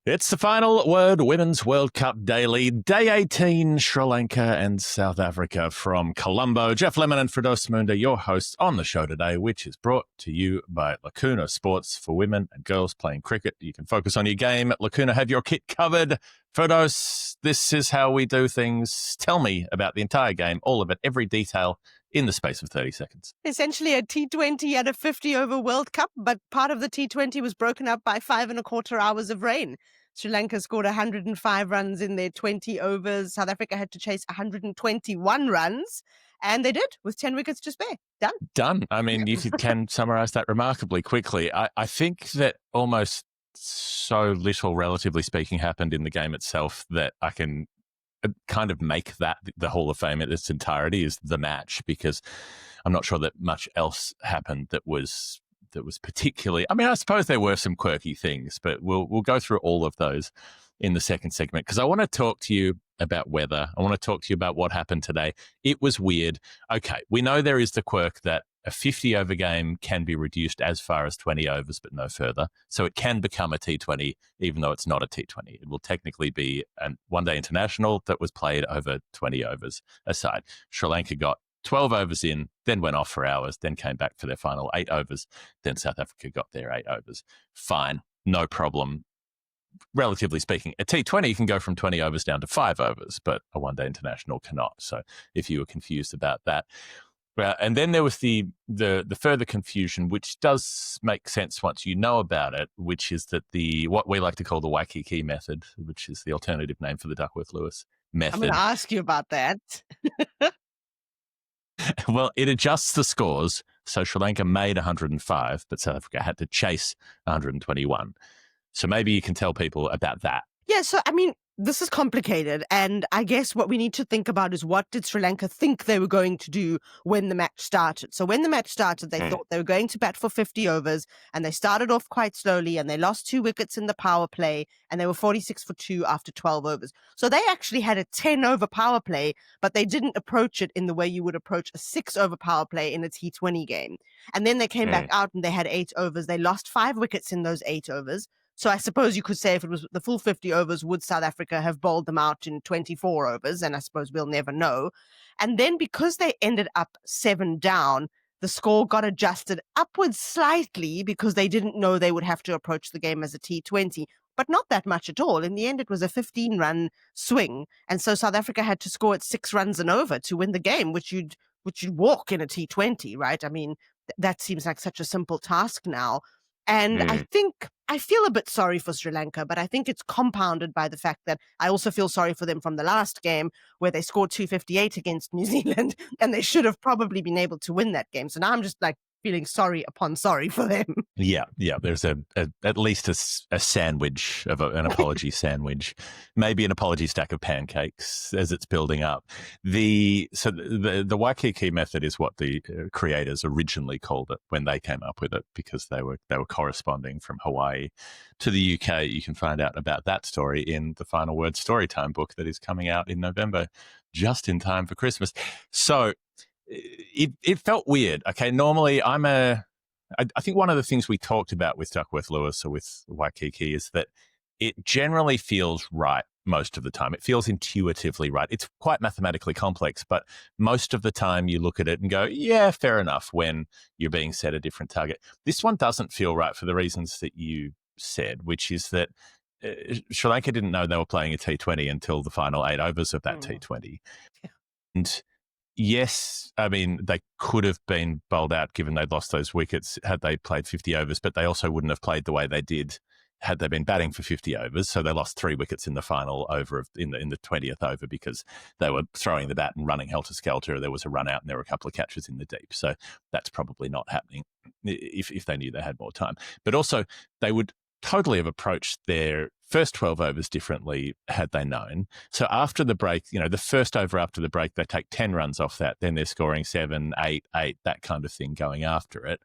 It's the Final Word Women's World Cup Daily, Day 18, Sri Lanka and South Africa from Colombo. Geoff Lemon and Firdose Moonda, your hosts on the show today, which is brought to you by Lacuna Sports for women and girls playing cricket. You can focus on your game. Lacuna have your kit covered. Firdose, this is how we do things. Tell me about the entire game, all of it, every detail in the space of 30 seconds. Essentially a T20 at a 50-over World Cup, but part of the T20 was broken up by 5.25 hours of rain. Sri Lanka scored 105 runs in their 20 overs. South Africa had to chase 121 runs, and they did with 10 wickets to spare. Done. I mean, you can summarize that remarkably quickly. I think that almost so little, relatively speaking, happened in the game itself that I can kind of make that the Hall of Fame in its entirety is the match, because I'm not sure that much else happened that was particularly, I mean, I suppose there were some quirky things, but we'll go through all of those in the second segment, because I want to talk to you about weather. I want to talk to you about what happened today. It was weird. Okay, we know there is the quirk that a 50-over game can be reduced as far as 20 overs, but no further. So it can become a T20, even though it's not a T20. It will technically be a one-day international that was played over 20 overs aside. Sri Lanka got 12 overs in, then went off for hours, then came back for their final 8 overs. Then South Africa got their 8 overs. Fine, no problem. Relatively speaking, a T20 can go from 20 overs down to 5 overs, but a one-day international cannot. So if you were confused about that. And then there was the further confusion, which does make sense once you know about it, which is that what we like to call the Waikiki method, which is the alternative name for the Duckworth-Lewis method. I'm going to ask you about that. Well, it adjusts the scores. So Sri Lanka made 105, but South Africa had to chase 121. So maybe you can tell people about that. Yeah, so I mean, this is complicated, and I guess what we need to think about is, what did Sri Lanka think they were going to do when the match started? So when the match started, they thought they were going to bat for 50 overs, and they started off quite slowly, and they lost 2 wickets in the power play, and they were 46 for 2 after 12 overs. So they actually had a 10-over power play, but they didn't approach it in the way you would approach a 6-over power play in a T20 game. And then they came back out and they had 8 overs. They lost 5 wickets in those 8 overs. So I suppose you could say, if it was the full 50 overs, would South Africa have bowled them out in 24 overs? And I suppose we'll never know. And then because they ended up 7 down, the score got adjusted upwards slightly because they didn't know they would have to approach the game as a T20, but not that much at all. In the end, it was a 15-run swing. And so South Africa had to score at 6 runs and over to win the game, which you'd walk in a T20, right? I mean, that seems like such a simple task now. And I feel a bit sorry for Sri Lanka, but I think it's compounded by the fact that I also feel sorry for them from the last game where they scored 258 against New Zealand, and they should have probably been able to win that game. So now I'm just like feeling sorry upon sorry for them. Yeah. There's at least a sandwich of an apology sandwich, maybe an apology stack of pancakes as it's building up. The Waikiki method is what the creators originally called it when they came up with it, because they were corresponding from Hawaii to the UK. You can find out about that story in the Final Word Storytime book that is coming out in November, just in time for Christmas. So it felt weird. Okay, normally I think one of the things we talked about with Duckworth-Lewis or with Waikiki is that it generally feels right most of the time. It feels intuitively right. It's quite mathematically complex, but most of the time you look at it and go, yeah, fair enough, when you're being set a different target. This one doesn't feel right for the reasons that you said, which is that Sri Lanka didn't know they were playing a T20 until the final 8 overs of that T20. Yeah. And yes, I mean, they could have been bowled out given they'd lost those wickets had they played 50 overs, but they also wouldn't have played the way they did had they been batting for 50 overs. So they lost 3 wickets in the final over in the 20th over because they were throwing the bat and running helter-skelter. There was a run out and there were a couple of catches in the deep. So that's probably not happening if they knew they had more time. But also, they would totally have approached their first 12 overs differently had they known. So after the break, the first over after the break, they take 10 runs off that. Then they're scoring 7, 8, 8, that kind of thing going after it.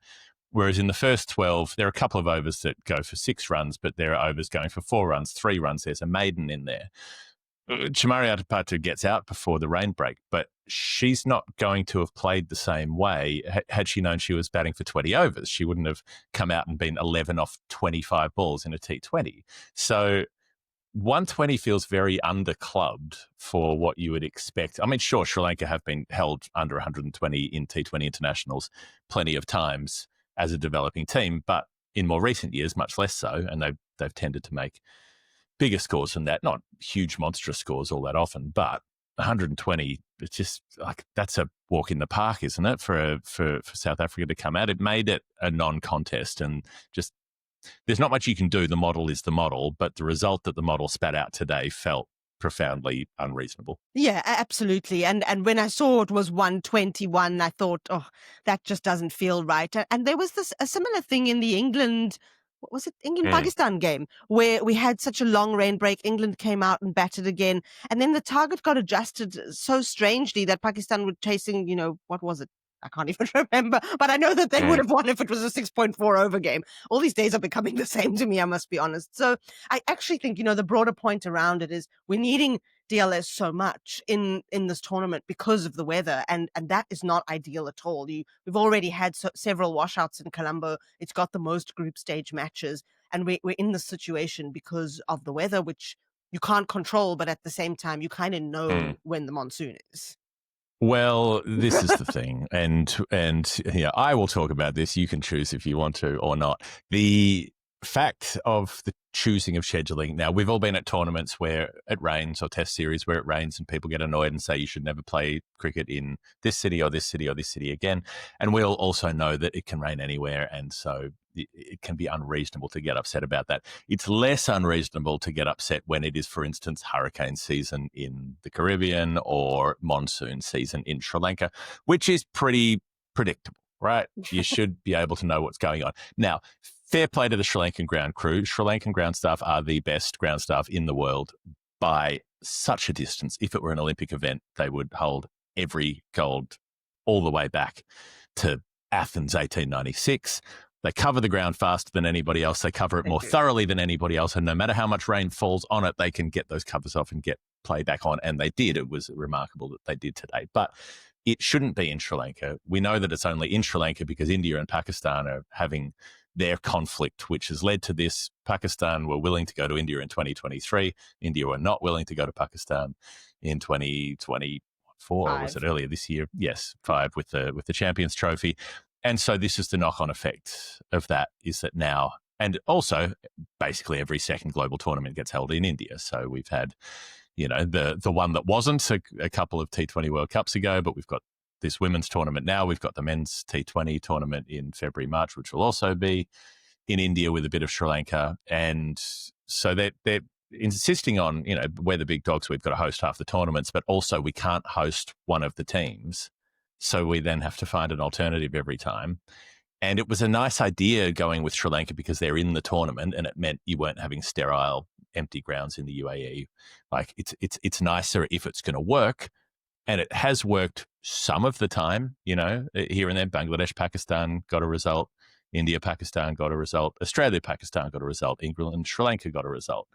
Whereas in the first 12, there are a couple of overs that go for 6 runs, but there are overs going for 4 runs, 3 runs. There's a maiden in there. Chamari Atapatu gets out before the rain break, but she's not going to have played the same way had she known she was batting for 20 overs. She wouldn't have come out and been 11 off 25 balls in a T20. So 120 feels very underclubbed for what you would expect. I mean, sure, Sri Lanka have been held under 120 in T20 internationals plenty of times as a developing team, but in more recent years, much less so, and they've tended to make bigger scores than that. Not huge, monstrous scores all that often, but 120. It's just like that's a walk in the park, isn't it? For South Africa to come out, it made it a non-contest, and just there's not much you can do. The model is the model, but the result that the model spat out today felt profoundly unreasonable. Yeah, absolutely. And when I saw it was 121, I thought, oh, that just doesn't feel right. And there was a similar thing in the England, what was it, England-Pakistan game, where we had such a long rain break. England came out and batted again. And then the target got adjusted so strangely that Pakistan were chasing, what was it? I can't even remember, but I know that they would have won if it was a 6.4 over game. All these days are becoming the same to me, I must be honest. So I actually think, the broader point around it is we're needing DLS so much in this tournament because of the weather, and that is not ideal at all. We've already had several washouts in Colombo. It's got the most group stage matches, and we're in this situation because of the weather, which you can't control, but at the same time, you kind of know when the monsoon is. Well, this is the thing, and yeah, I will talk about this. You can choose if you want to or not. The fact of the choosing of scheduling. Now, we've all been at tournaments where it rains, or test series where it rains, and people get annoyed and say you should never play cricket in this city or this city or this city again. And we'll also know that it can rain anywhere, and so it can be unreasonable to get upset about that. It's less unreasonable to get upset when it is, for instance, hurricane season in the Caribbean or monsoon season in Sri Lanka, which is pretty predictable, right? You should be able to know what's going on. Now, fair play to the Sri Lankan ground crew. Sri Lankan ground staff are the best ground staff in the world by such a distance. If it were an Olympic event, they would hold every gold all the way back to Athens 1896. They cover the ground faster than anybody else. They cover it more thoroughly than anybody else. And no matter how much rain falls on it, they can get those covers off and get play back on. And they did. It was remarkable that they did today. But it shouldn't be in Sri Lanka. We know that it's only in Sri Lanka because India and Pakistan are having their conflict, which has led to this. Pakistan were willing to go to India in 2023. India were not willing to go to Pakistan in 2024. Or was it earlier this year? Yes, 5 with the Champions Trophy. And so this is the knock-on effect of that, is that now, and also basically every second global tournament gets held in India. So we've had, the one that wasn't a couple of T20 World Cups ago, but we've got this women's tournament now. We've got the men's T20 tournament in February, March, which will also be in India with a bit of Sri Lanka. And so they're insisting on, we're the big dogs, we've got to host half the tournaments, but also we can't host one of the teams. So we then have to find an alternative every time. And it was a nice idea going with Sri Lanka because they're in the tournament, and it meant you weren't having sterile, empty grounds in the UAE. Like it's nicer if it's going to work. And it has worked some of the time, here and there. Bangladesh, Pakistan got a result. India, Pakistan got a result. Australia, Pakistan got a result. England and Sri Lanka got a result.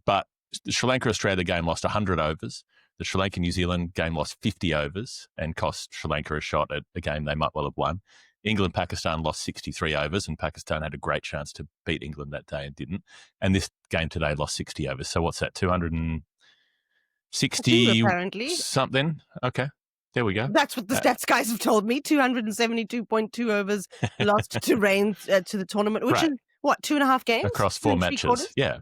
But the Sri Lanka-Australia game lost 100 overs. The Sri Lanka-New Zealand game lost 50 overs and cost Sri Lanka a shot at a game they might well have won. England-Pakistan lost 63 overs, and Pakistan had a great chance to beat England that day and didn't. And this game today lost 60 overs. So what's that, 260 apparently something? Okay, there we go. That's what the stats guys have told me. 272.2 overs lost to rain to the tournament, which is, 2.5 games? Across 4 matches, yeah.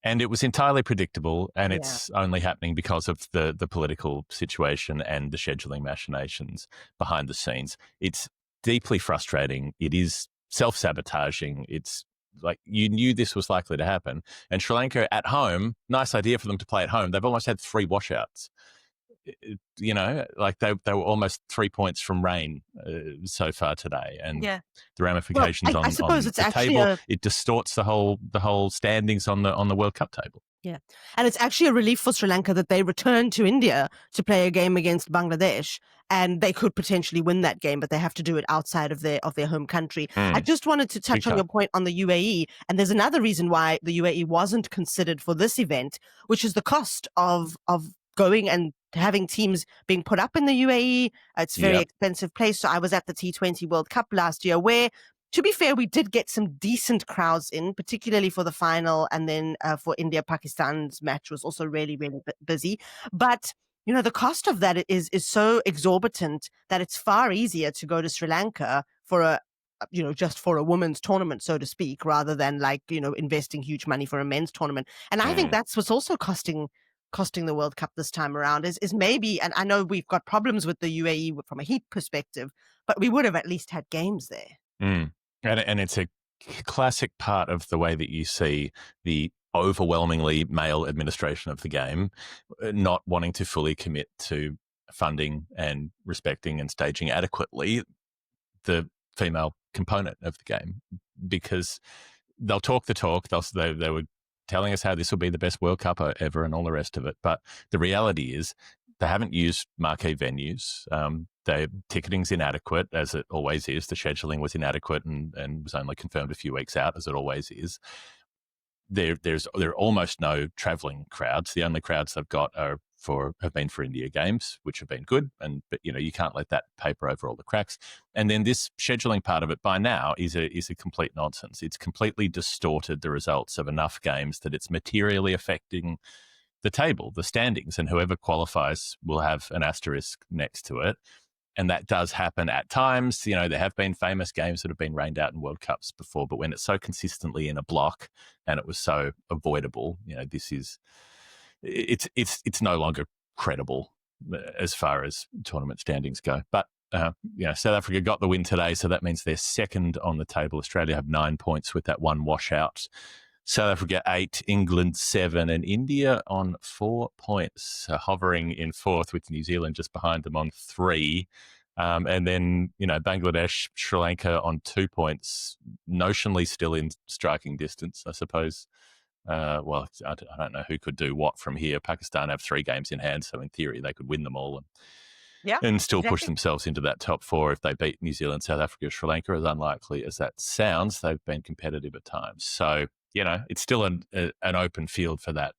And it was entirely predictable, and it's only happening because of the political situation and the scheduling machinations behind the scenes. It's deeply frustrating. It is self-sabotaging. It's like you knew this was likely to happen. And Sri Lanka at home, nice idea for them to play at home. They've almost had 3 washouts. Like they were almost 3 points from rain so far today, and the ramifications on the table, it distorts the whole standings on the World Cup table. Yeah, and it's actually a relief for Sri Lanka that they returned to India to play a game against Bangladesh, and they could potentially win that game, but they have to do it outside of their home country. I just wanted to touch on your point on the UAE, and there's another reason why the UAE wasn't considered for this event, which is the cost of going and having teams being put up in the UAE. It's a very expensive place. So I was at the T20 World Cup last year where to be fair, we did get some decent crowds in, particularly for the final, and then for India-Pakistan's match was also really, really busy. But the cost of that is so exorbitant that it's far easier to go to Sri Lanka for just for a women's tournament, so to speak, rather than investing huge money for a men's tournament. And I think that's what's also costing the World Cup this time around is maybe, and I know we've got problems with the UAE from a heat perspective, but we would have at least had games there. And it's a classic part of the way that you see the overwhelmingly male administration of the game not wanting to fully commit to funding and respecting and staging adequately the female component of the game, because they'll talk the talk. They were telling us how this will be the best World Cup ever and all the rest of it. But the reality is they haven't used marquee venues. Their ticketing's inadequate, as it always is. The scheduling was inadequate and was only confirmed a few weeks out, as it always is. There are almost no travelling crowds. The only crowds they've got have been for India games, which have been good, but you can't let that paper over all the cracks. And then this scheduling part of it by now is a complete nonsense. It's completely distorted the results of enough games that it's materially affecting the table, the standings, and whoever qualifies will have an asterisk next to it. And that does happen at times. There have been famous games that have been rained out in World Cups before, but when it's so consistently in a block and it was so avoidable, it's no longer credible as far as tournament standings go. But South Africa got the win today, so that means they're second on the table. Australia have 9 points with that one washout. South Africa 8, England 7, and India on 4 points, hovering in fourth with New Zealand just behind them on 3. And then, Bangladesh, Sri Lanka on 2 points, notionally still in striking distance, I suppose. I don't know who could do what from here. Pakistan have 3 games in hand, so in theory they could win them all and still push themselves into that top 4 if they beat New Zealand, South Africa, Sri Lanka. As unlikely as that sounds, they've been competitive at times. So, it's still an open field for that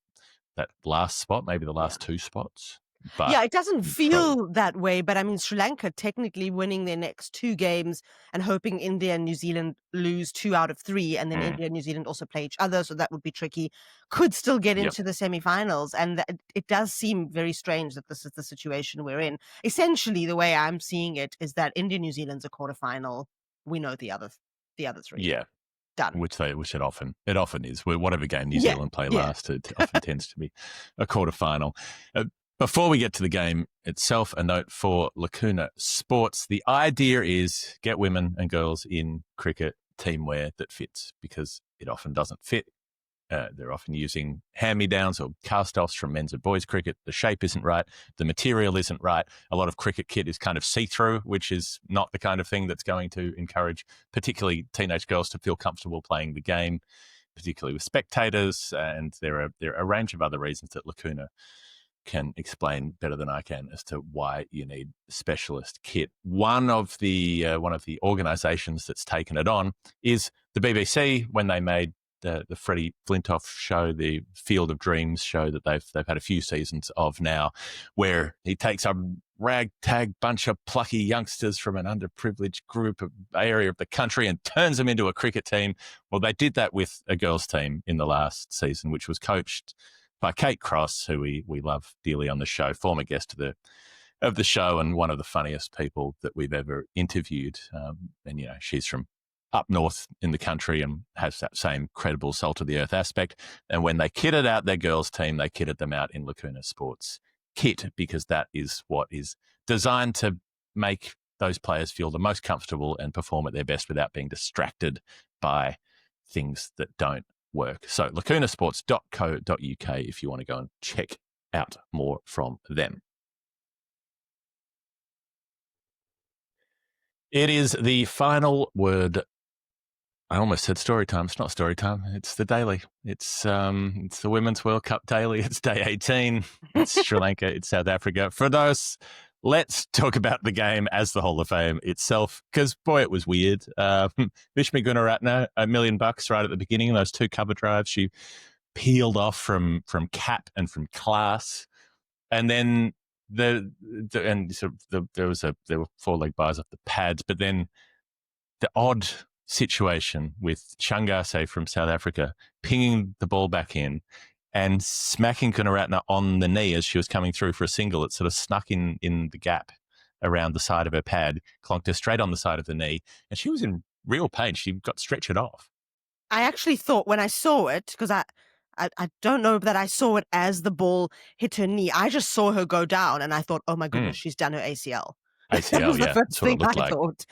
last spot, maybe the last 2 spots. But it doesn't feel that way. But I mean, Sri Lanka technically winning their next 2 games and hoping India and New Zealand lose 2 out of 3, and then India and New Zealand also play each other, so that would be tricky, could still get into the semifinals. And it does seem very strange that this is the situation we're in. Essentially, the way I'm seeing it is that India, New Zealand's a quarterfinal. We know the other 3. Yeah. Done. Which it often is. Whatever game New Zealand play last, it often tends to be a quarterfinal. Before we get to the game itself, a note for Lacuna Sports. The idea is get women and girls in cricket teamwear that fits, because it often doesn't fit. They're often using hand-me-downs or cast-offs from men's and boys cricket. The shape isn't right. The material isn't right. A lot of cricket kit is kind of see-through, which is not the kind of thing that's going to encourage particularly teenage girls to feel comfortable playing the game, particularly with spectators. And there are a range of other reasons that Lacuna can explain better than I can as to why you need specialist kit. One of the organisations that's taken it on is the BBC, when they made the Freddie Flintoff show, the Field of Dreams show that they've had a few seasons of now, where he takes a ragtag bunch of plucky youngsters from an underprivileged area of the country and turns them into a cricket team. Well, they did that with a girls' team in the last season, which was coached by Kate Cross, who we love dearly on the show, former guest of the show and one of the funniest people that we've ever interviewed. And she's from up north in the country and has that same credible salt of the earth aspect. And when they kitted out their girls' team, they kitted them out in Lacuna Sports kit, because that is what is designed to make those players feel the most comfortable and perform at their best without being distracted by things that don't work. So lacunasports.co.uk if you want to go and check out more from them. It is the final word. I almost said story time. It's not story time. It's the daily. It's the Women's World Cup daily. It's day 18. It's Sri Lanka. It's South Africa. Firdose, let's talk about the game as the Hall of Fame itself, because, boy, it was weird. Bishmi Gunaratne, $1 million right at the beginning. Those 2 cover drives, she peeled off from cap and from class. And then there were 4 leg buys off the pads, but then the odd situation with Changase from South Africa pinging the ball back in and smacking Gunaratne on the knee as she was coming through for a single. It sort of snuck in the gap around the side of her pad, clonked her straight on the side of the knee, and she was in real pain. She got stretchered off. I actually thought when I saw it, because I don't know that I saw it as the ball hit her knee. I just saw her go down, and I thought, oh my goodness, she's done her ACL. That was the first that's what thing it looked I like. thought.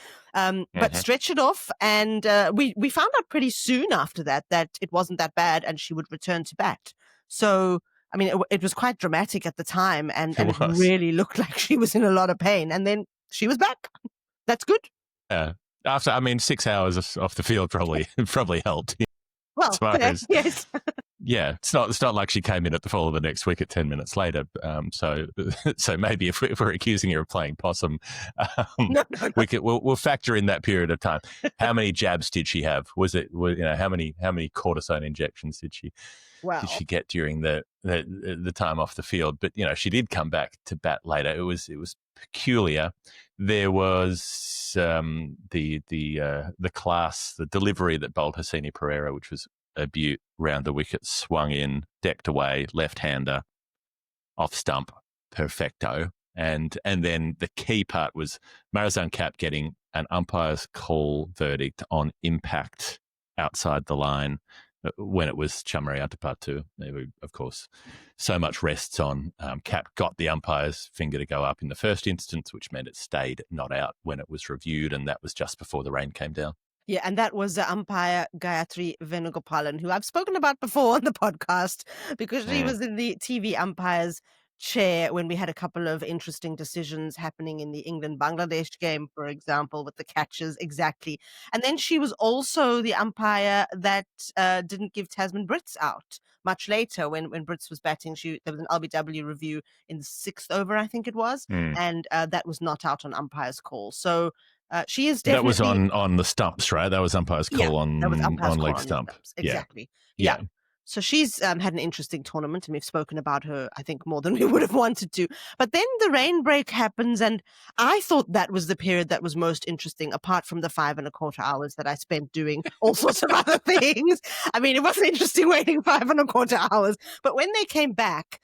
But stretch it off, and we found out pretty soon after that it wasn't that bad, and she would return to bat. So, I mean, it was quite dramatic at the time, and it really looked like she was in a lot of pain. And then she was back. That's good. Yeah. After, 6 hours off the field probably helped. Well, fair, yes. Yeah, it's not like she came in at the fall of the next wicket 10 minutes later. So maybe if we're accusing her of playing possum, No. we'll factor in that period of time. How many jabs did she have? How many cortisone injections did she get during the time off the field? But she did come back to bat later. It was peculiar. There was the class, the delivery that bowled Hassini Pereira, which was a beaut, round the wicket, swung in, decked away, left-hander, off stump, perfecto. And then the key part was Marizan Cap getting an umpire's call verdict on impact outside the line when it was Chamari Atapatu. Of course, so much rests on Cap got the umpire's finger to go up in the first instance, which meant it stayed not out when it was reviewed, and that was just before the rain came down. Yeah, and that was umpire Gayatri Venugopalan, who I've spoken about before on the podcast because she was in the TV umpires chair when we had a couple of interesting decisions happening in the England-Bangladesh game, for example, with the catches, exactly. And then she was also the umpire that didn't give Tasman Brits out much later when Brits was batting. There was an LBW review in the 6th over, I think it was, and that was not out on umpire's call. So she is definitely... That was on the stumps, right? That was umpire's call on leg stump. Exactly. Yeah. So she's had an interesting tournament, and we've spoken about her, I think, more than we would have wanted to. But then the rain break happens, and I thought that was the period that was most interesting, apart from the 5.25 hours that I spent doing all sorts of other things. I mean, it wasn't interesting waiting 5.25 hours. But when they came back,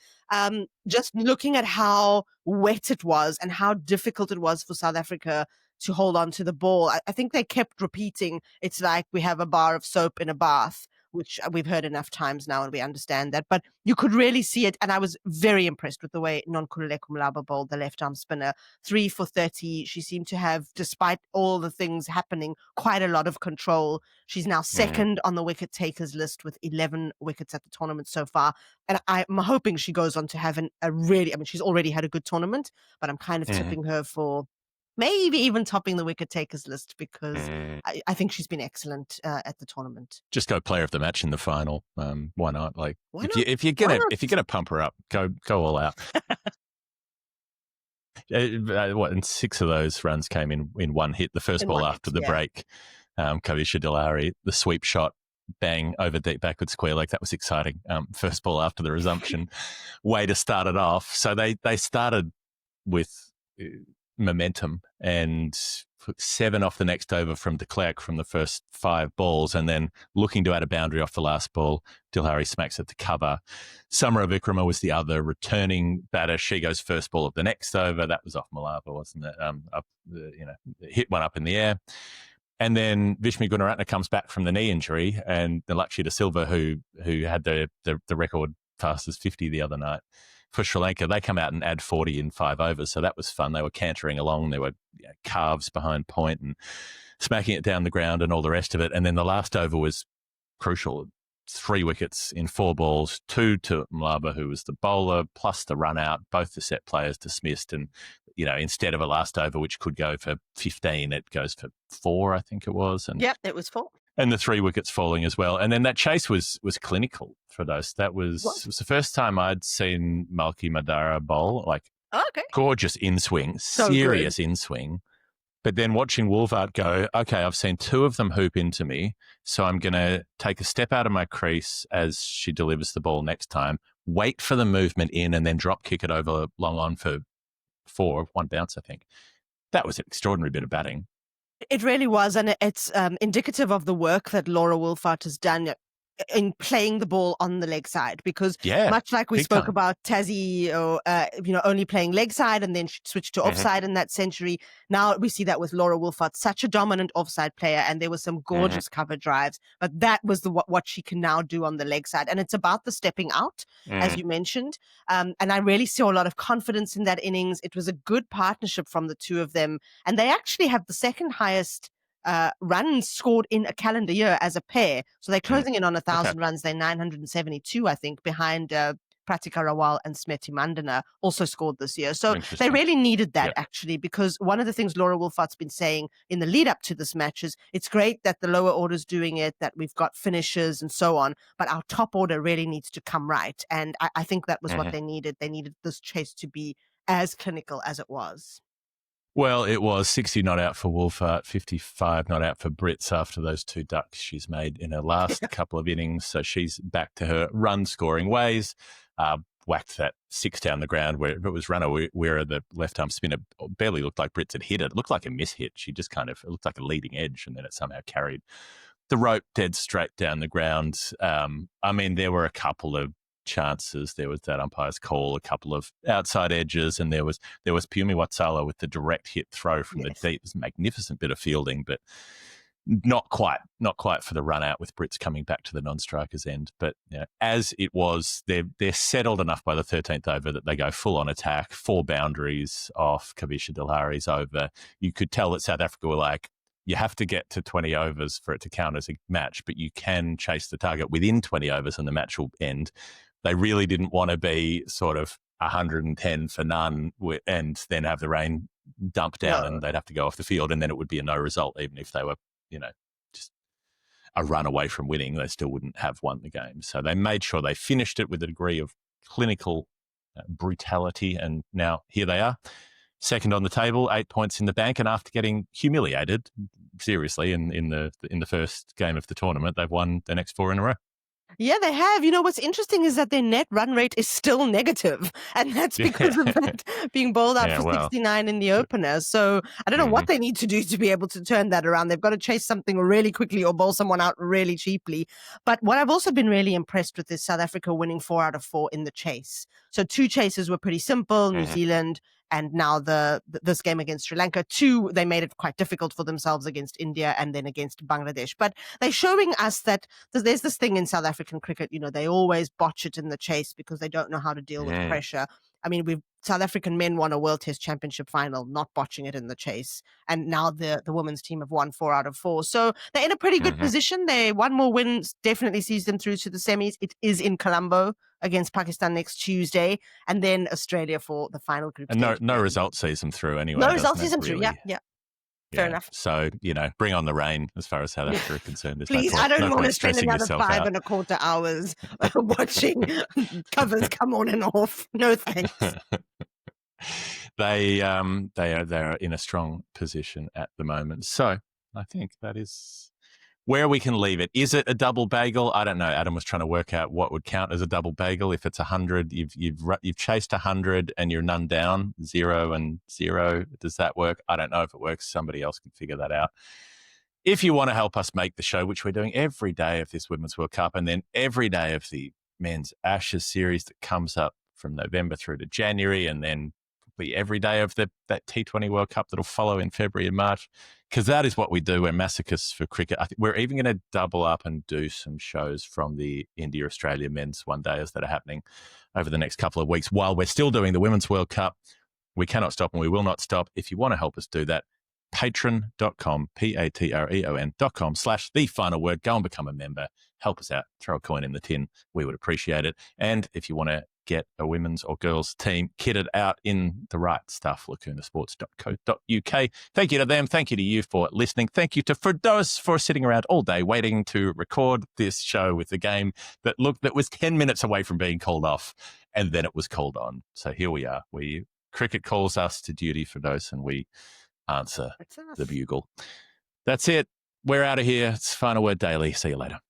just looking at how wet it was and how difficult it was for South Africa to hold on to the ball, I think they kept repeating, it's like we have a bar of soap in a bath, which we've heard enough times now and we understand that. But you could really see it, and I was very impressed with the way Nonkululeko Malaba bowled the left-arm spinner. 3 for 30. She seemed to have, despite all the things happening, quite a lot of control. She's now second on the wicket takers list with 11 wickets at the tournament so far. And I'm hoping she goes on to have she's already had a good tournament, but I'm kind of tipping her for maybe even topping the wicket takers list because I think she's been excellent at the tournament. Just go player of the match in the final. Why not? Like, if you're gonna pump her up, go all out. And 6 of those runs came in one hit. The first ball after the break, Kavisha Dilari, the sweep shot, bang over deep backward square leg. That was exciting. First ball after the resumption, way to start it off. So they started with momentum and 7 off the next over from de Klerk from the first 5 balls, and then looking to add a boundary off the last ball, Dilhari smacks it to cover. Samara Vikrama was the other returning batter. She goes first ball of the next over. That was off Malava, wasn't it? Hit one up in the air. And then Vishmi Gunaratne comes back from the knee injury, and the Lakshya De Silva, who had the record fastest 50 the other night for Sri Lanka, they come out and add 40 in 5 overs. So that was fun. They were cantering along. There were calves behind point and smacking it down the ground and all the rest of it. And then the last over was crucial. 3 wickets in 4 balls, 2 to Mlaba, who was the bowler, plus the run out, both the set players dismissed. And, instead of a last over, which could go for 15, it goes for 4, I think it was. And yep, it was 4. And the 3 wickets falling as well. And then that chase was clinical for those. It was the first time I'd seen Malki Madara bowl, gorgeous in-swing, serious in-swing. But then watching Wolvart go, okay, I've seen 2 of them hoop into me, so I'm going to take a step out of my crease as she delivers the ball next time, wait for the movement in, and then drop kick it over long on for 4, 1 bounce, I think. That was an extraordinary bit of batting. It really was, and it's indicative of the work that Laura Wolfart has done in playing the ball on the leg side, because Yeah, much like we big spoke time. about Tassie, or only playing leg side and then switched to offside in that century. Now we see that with Laura Wolfart, such a dominant offside player, and there were some gorgeous cover drives, but that was what she can now do on the leg side, and it's about the stepping out, as you mentioned, and I really saw a lot of confidence in that innings. It was a good partnership from the two of them, and they actually have the second highest runs scored in a calendar year as a pair. So they're closing in on 1,000 runs. They're 972, I think, behind Pratika Rawal and Smriti Mandana, also scored this year. So they really needed that, actually, because one of the things Laura Wolfart's been saying in the lead up to this match is it's great that the lower order's doing it, that we've got finishers and so on, but our top order really needs to come right. And I think that was what they needed. They needed this chase to be as clinical as it was. Well, it was 60 not out for Wolfart, 55 not out for Brits after those 2 ducks she's made in her last couple of innings. So she's back to her run-scoring ways. Whacked that 6 down the ground where it was runner where the left-arm spinner barely looked like Brits had hit it. It looked like a mishit. She just it looked like a leading edge, and then it somehow carried the rope dead straight down the ground. I mean, there were a couple of chances. There was that umpire's call, a couple of outside edges, and there was Pumi Watsala with the direct hit throw from the deep. It was a magnificent bit of fielding, but not quite for the run out with Brits coming back to the non-strikers end. But as it was, they're settled enough by the 13th over that they go full on attack, 4 boundaries off Kavisha Dilhari's over. You could tell that South Africa were like, you have to get to 20 overs for it to count as a match, but you can chase the target within 20 overs and the match will end. They really didn't want to be sort of 110 for none and then have the rain dump down and they'd have to go off the field, and then it would be a no result. Even if they were, just a run away from winning, they still wouldn't have won the game. So they made sure they finished it with a degree of clinical brutality, and now here they are. Second on the table, 8 points in the bank, and after getting humiliated, seriously, in the first game of the tournament, they've won the next 4 in a row. Yeah, they have. What's interesting is that their net run rate is still negative, and that's because of that being bowled out for 69 in the opener. So I don't know what they need to do to be able to turn that around. They've got to chase something really quickly or bowl someone out really cheaply. But what I've also been really impressed with is South Africa winning 4 out of 4 in the chase. So 2 chases were pretty simple, New Zealand, and now this game against Sri Lanka. 2, they made it quite difficult for themselves against India and then against Bangladesh. But they're showing us that there's this thing in South African cricket, they always botch it in the chase because they don't know how to deal with pressure. I mean, South African men won a World Test Championship final, not botching it in the chase. And now the women's team have won 4 out of 4. So they're in a pretty good position. One more win definitely sees them through to the semis. It is in Colombo against Pakistan next Tuesday, and then Australia for the final group. And no result sees them through anyway. No result sees them through, yeah. Fair enough. So, bring on the rain as far as South Africa are concerned. There's Please, I don't want to spend another 5.25 hours watching covers come on and off. No thanks. They are in a strong position at the moment. So I think that is where we can leave it. Is it a double bagel? I don't know. Adam was trying to work out what would count as a double bagel. If it's 100, you've chased 100 and you're none down, 0 and 0. Does that work? I don't know if it works. Somebody else can figure that out. If you want to help us make the show, which we're doing every day of this Women's World Cup and then every day of the Men's Ashes series that comes up from November through to January, and then every day of that T20 World Cup that'll follow in February and March, because that is what we do. We're masochists for cricket. I think we're even going to double up and do some shows from the India-Australia men's one-dayers that are happening over the next couple of weeks while we're still doing the Women's World Cup. We cannot stop and we will not stop. If you want to help us do that, patreon.com, patreon.com/thefinalword. Go and become a member. Help us out. Throw a coin in the tin. We would appreciate it. And if you want to get a women's or girls team kitted out in the right stuff, lacunasports.co.uk. Thank you to them. Thank you to you for listening. Thank you to Firdose for sitting around all day waiting to record this show with the game that was 10 minutes away from being called off, and then it was called on. So here we are. Cricket calls us to duty, Firdose, and we answer the bugle. That's it. We're out of here. It's Final Word Daily. See you later.